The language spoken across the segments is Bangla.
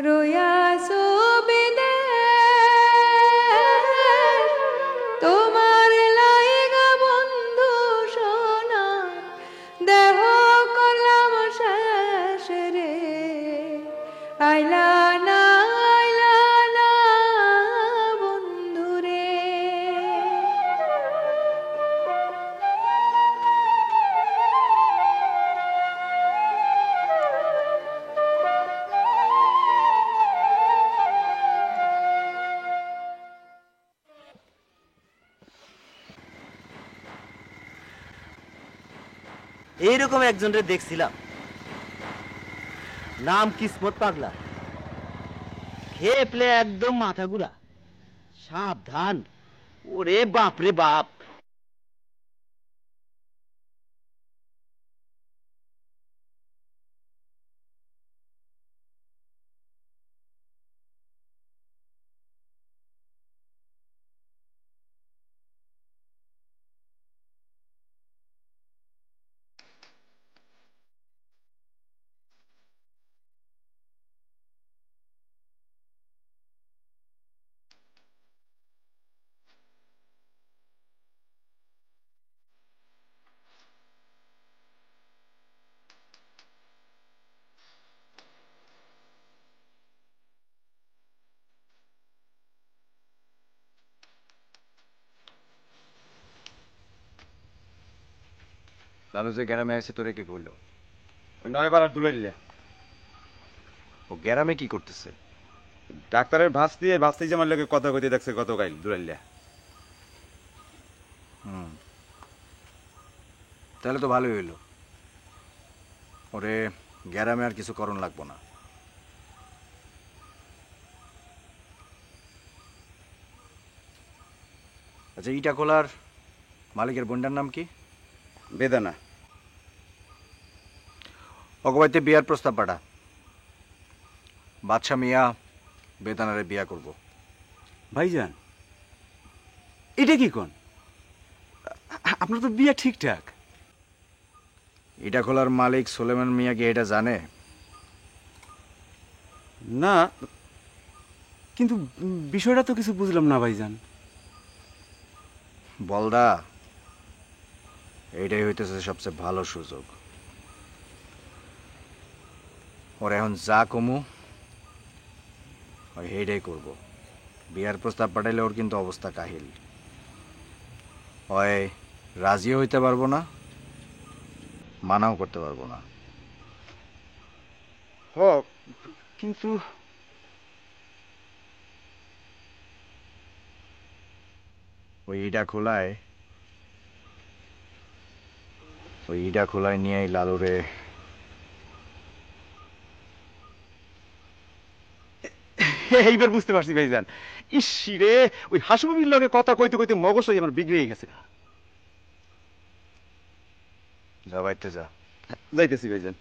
রয়াসো বিদে তোমার লাইগা বন্ধু সোনা দেহ করলাম শেষ রে আইলা না আইলা না বন্ধু রে। এইরকম একজনরে দেখছিলাম, নাম কিসমত পাগলা, খেয়ে প্লে একদম মাথা ঘুরা, সাবধান, ওরে বাপ রে বাপ। লালু যে গ্রামে আছে তোরে কে করলো? নয় বার তুলে দিলে। ও গ্রামে কি করতেছে? ডাক্তারের ভাস্তি যে আমার লোকে কথা কইতে দেখছে কত গাইল দুলাইলে। তাহলে তো ভালোই হইলো। ওরে গ্রামে আর কিছু করণ লাগবো না। আচ্ছা, ইটা খোলার মালিকের বোনটার নাম কি? বেদানা। অগবাইতে বিয়ার প্রস্তাব পাঠা। বাদশা মিয়া বেদানারে বিয়া করব। ভাইজান, এটা কি কোন? আপনার তো বিয়া ঠিকঠাক। ইটা খোলার মালিক সুলেমান মিয়া কি এটা জানে? না, কিন্তু বিষয়টা তো কিছু বুঝলাম না ভাইজান। বলদা, এইটাই হইতেছে সবচেয়ে ভালো সুযোগ। ওর এখন যা কমু ওই এইটাই করব। বিয়ার প্রস্তাব পাঠাইলে ওর কিন্তু অবস্থা কাহিল। ওই রাজিও হইতে পারবো না, মানাও করতে পারবো না। হ, কিন্তু ওই ইটা খোলায় নিয়ে লালুরে এইবার বুঝতে পারছি ভাইজান। ইসিরে, ওই হাসুবির লগে কথা কইতে কইতে মগজ হয়ে আমার বিগড়ে গেছে। যা বাইতে যা। যাইতেছি ভাইজান।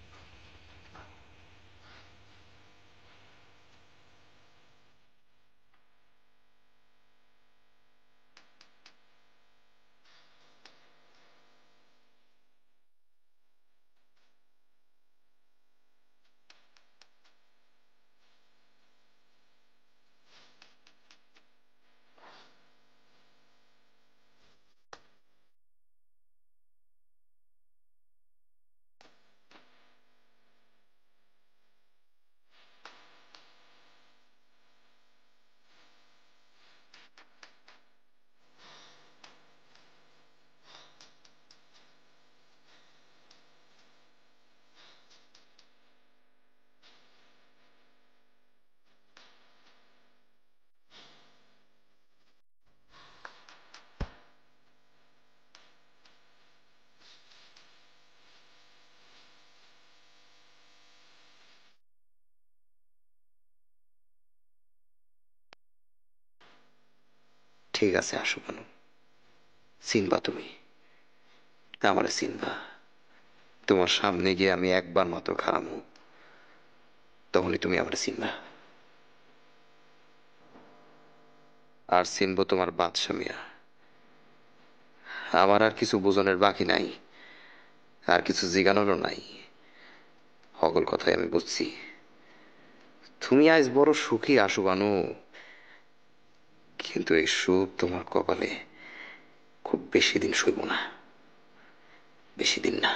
ঠিক আছে, আসো কেন? চিনবা তুমি আমারে, চিনবা। তোমার সামনে গিয়ে আমি একবার মতো খারামু, তখনই তুমি আমার চিনবা। আর চিনবো তোমার বাদশা মিয়া। আমার আর কিছু বোঝনের বাকি নাই, আর কিছু জিগানোরও নাই। সকল কথাই আমি বুঝছি। তুমি আজ বড় সুখী আশুবানু, কিন্তু এই সুখ তোমার কপালে খুব বেশি দিন সইব না, বেশি দিন না।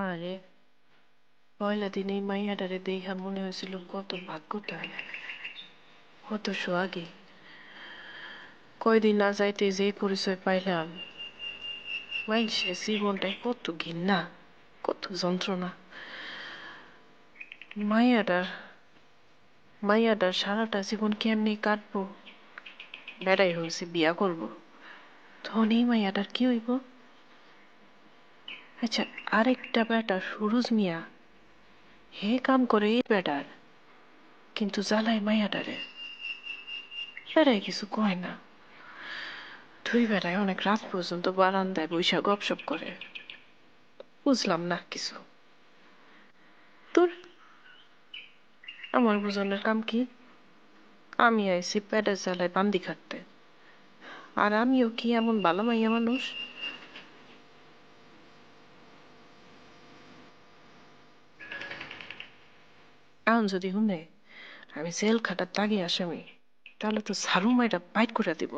আরে পয়লা দিন এই মাইয়াটারে দেখা মনে হয়েছিল কত ভাগ্যটাই, কত সোহাগী। কয়দিন না যাইতে যে পরিচয় পাইলাম, মানুষের জীবনটাই কত ঘৃণা, কত যন্ত্রণা। মাইয়াটার মাইয়াটার সারাটা জীবন কেমনি কাটবো, বেড়াই হয়েছে বিয়া করবো, তখন এই মাইয়াটার কি হইব? আচ্ছা, আরেকটা বেটা সুরজ মিয়া, হে কাম করে এই বেটার, কিন্তু জ্বালাই মাইয়াটারে। বেড়াই কিছু কয় না, দুই বেটায় অনেক রাত পর্যন্ত বারান্দায় বৈশা গপসপ করে। বুঝলাম না কিছু। তোর আমার বুঝনের কাম কি? আমি আইছি পেটের জ্বালায় বান্দি খাটতে, আর আমিও কি এমন ভালো মাইয়া মানুষ? এখন যদি শুনে আমি জেল খাটার দাগি আসামি, তাহলে তো ঝাড়ু মাইটা বাইট করে দিব।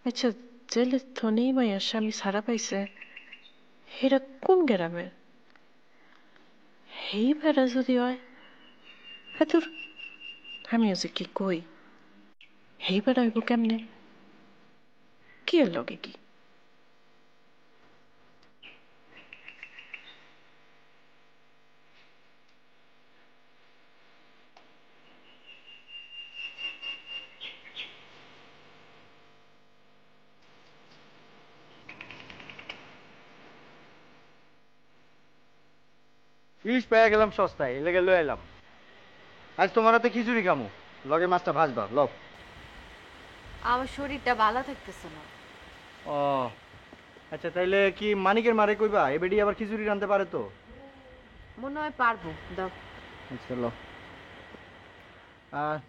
আচ্ছা, জেলে তো নেই মাইয়ার স্বামী ছাড়া পাইছে, এটা কোন গ্রামের? এই বেড়া যদি হয়, হ্যাঁ তোর, আমিও যে কি কই, এই বেড়া হইব কেমনে? কি এর লগে কি? ইলিশ পেয়ে গেলাম সস্তায়, এলাকে লয়ে এলাম। আজ তোমার হাতে খিচুড়ি খামু, লগে মাছটা ভাজবা লও। আমার শরীরটা ভালো থাকতেছে না। ও আচ্ছা, তাইলে কি মানিকের মারে কইবা এ বেডি আবার খিচুড়ি রানতে পারে তো? মনে হয় পারবো, দাও। আচ্ছা লও।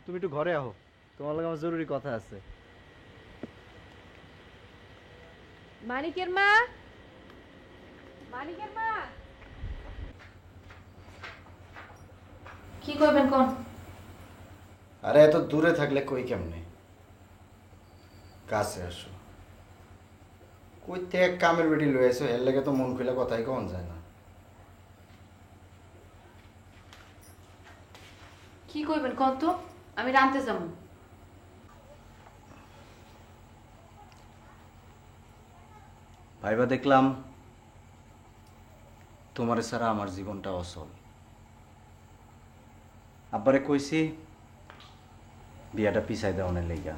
তুমি একটু ঘরে আহো, তোমার লগে আমার জরুরি কথা আছে। মানিকের মা, মানিকের মা, কি করবেন কোন? আরে এত দূরে থাকলে কই কেমনে, কাছে আসো। কই থেকে কামের বেটি লয়ে এসো, এর লেগে তো মন খুলে কথাই কন যায় না। কি করবেন কোন তো? আমি রানতে যাবো। ভাইবা দেখলাম তোমারে ছাড়া আমার জীবনটা অচল। আব্বারে কইছি বিয়াটা পিছাই দেওয়ানের লেগা,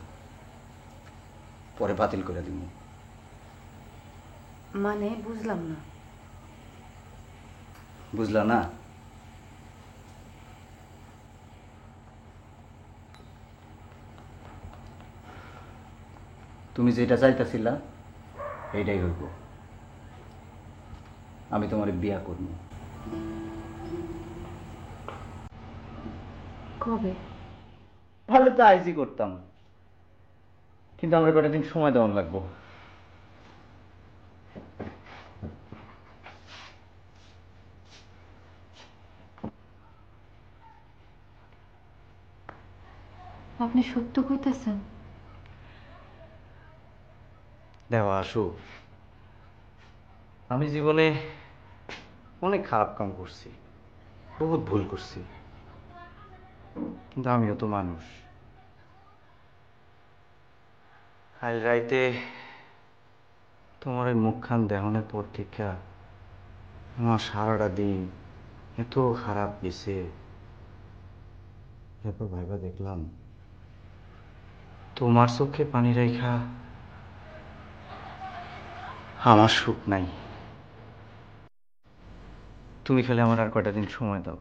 পরে বাতিল করে দিব। মানে বুঝলাম না। বুঝলা না? তুমি যেটা চাইতেছিলা এইটাই হইব। আমি তোমার বিয়া করব। কবে? ভালো তো আইজি করতাম, কিন্তু আমার কটা দিন সময় দেওয়ান লাগবো। আপনি সত্য কইতেছেন? দেওয়া আসু, আমি জীবনে অনেক খারাপ কাম করছি, বহুত ভুল করছি, কিন্তু আমিও তো মানুষ। আজ রাইতে তোমার এই মুখখান দেহনের পর থেকে আমার সারাটা দিন এত খারাপ গেছে। এরপর ভাইবা দেখলাম তোমার চোখে পানি রেখা আমার সুখ নাই। তুমি খালি আমার আর কয়টা দিন সময় দাও।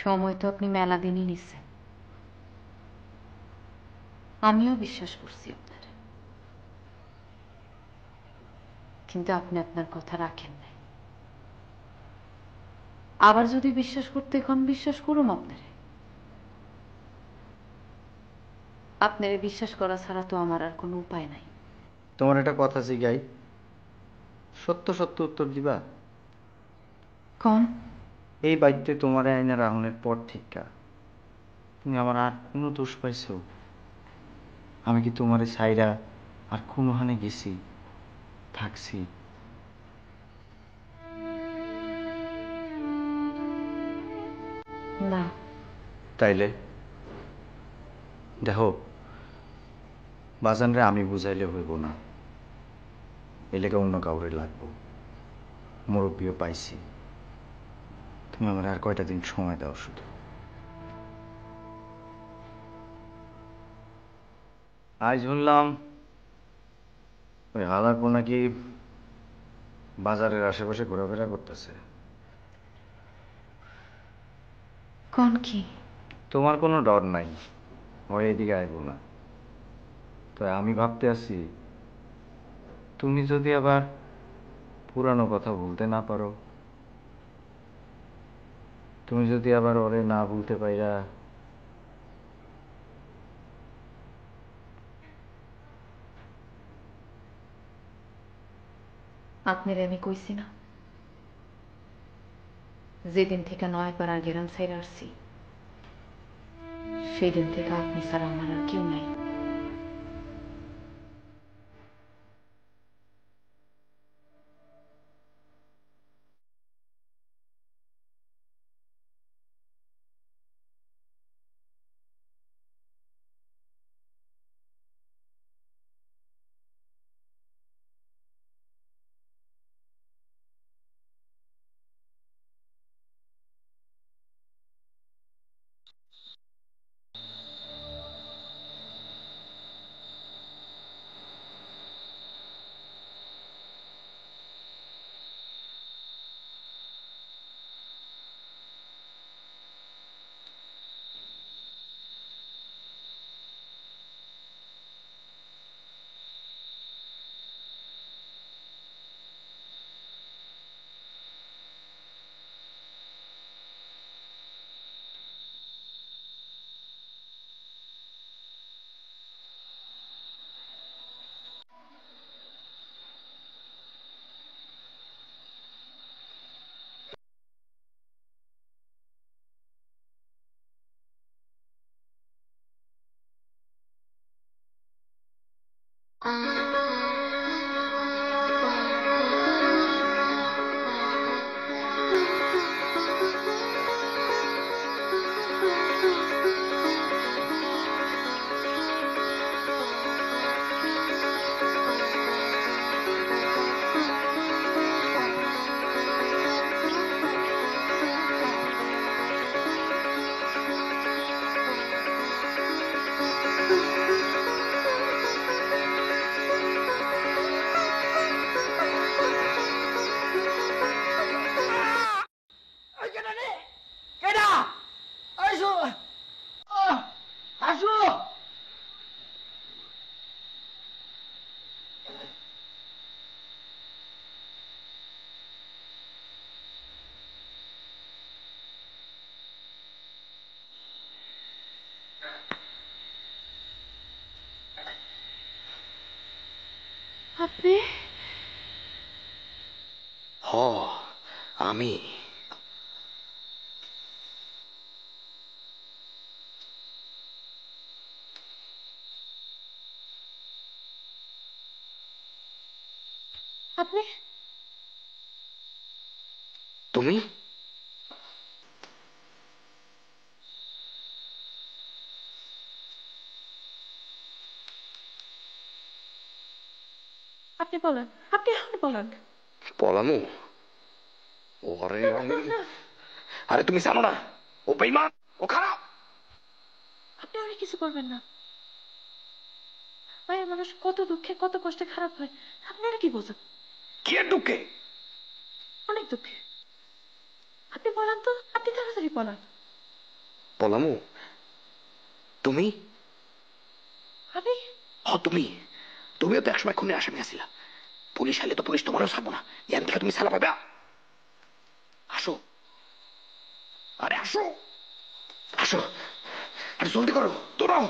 সময় তো আপনি মেলা দিনই নিচ্ছেন, আমিও বিশ্বাস করছি আপনার, কিন্তু আপনি আপনার কথা রাখেন নাই। আবার যদি বিশ্বাস করতে এখন বিশ্বাস করুম আপনারে। আপনারে বিশ্বাস করা ছাড়া তো আমার আর কোনো উপায় নাই। তোমার একটা কথা জিগাই, সত্য সত্য উত্তর দিবা? কোন? এই বাড়িতে তোমার আইনা রাহুনের পর থেকে তুমি আমার আর কোনো দোষ পাইছো? আমি কি তোমারে ছাইরা আর কোনোখানে গেছি, থাকছি? না। তাইলে দেখো, বাজানরে আমি বুঝাইলে হইব না, এলাকা অন্য কাউরে লাগবো। মুরব্বীও পাইছি, তুমি আমার আর কয়টা দিন সময় দাও শুধু। আজ শুনলাম ওই হালারপো নাকি বাজারের আশেপাশে ঘোরাফেরা করতেছে। কোন কি? তোমার কোনো ডর নাই, হয় এদিকে আইব না। তো আমি ভাবতে আছি, তুমি যদি আবার পুরানো কথা ভুলতে না পারো, তুমি যদি আবার ওরে না ভুলতে পাইরা আপনারে আমি কইছি না, যেদিন থেকে নয়াপাড়ার গেরাম সাইড আসছি সেই দিন থেকে আপনি ছাড়া আমার আর কেউ নাই। আপনি? হ, আমি। আপনি? তুমি? আপনি বলেন, আপনি এখন বলেন। পলামু? ওরে আরে তুমি জানো না ও বেঈমান, ও খারাপ। আপনি অনেক কিছু করবেন না। মায়ের মানুষ কত দুঃখে কত কষ্টে খারাপ হয় আপনারা কি বোঝেন? কি এর দুঃখে? অনেক দুঃখে। আপনি বলেন তো, আপনি তাড়াতাড়ি বলেন। পলামু তুমি? আমি? তুমি তুমিও তো একসময় খুনের আসামি আছিলা। পুলিশ আইলে তো পুলিশ তোমারও ছাড়বো না, এখান থেকে তুমি সালা পাবে। আসো, আরে আসো আসো, আরে জলদি করো, দৌড়াও।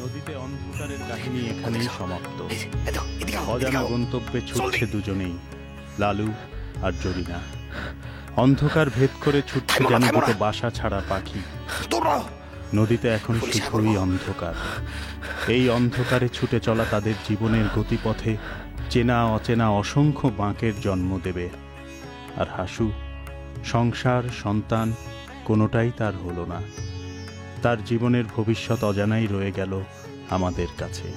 নদীতে অন্ধকারের কাহিনী এখানেই সমাপ্ত। অজানা গন্তব্যে ছুটছে দুজনেই, লালু আর জরিনা। অন্ধকার ভেদ করে ছুটছে যেন দুটো বাসা ছাড়া পাখি। নদীতে এখন শুধুই অন্ধকার। এই অন্ধকারে ছুটে চলা তাদের জীবনের গতিপথে চেনা অচেনা অসংখ্য বাঁকের জন্ম দেবে। আর হাসু, সংসার, সন্তান কোনোটাই তার হলো না। তার জীবনের ভবিষ্যৎ অজানাই রয়ে গেল আমাদের কাছে।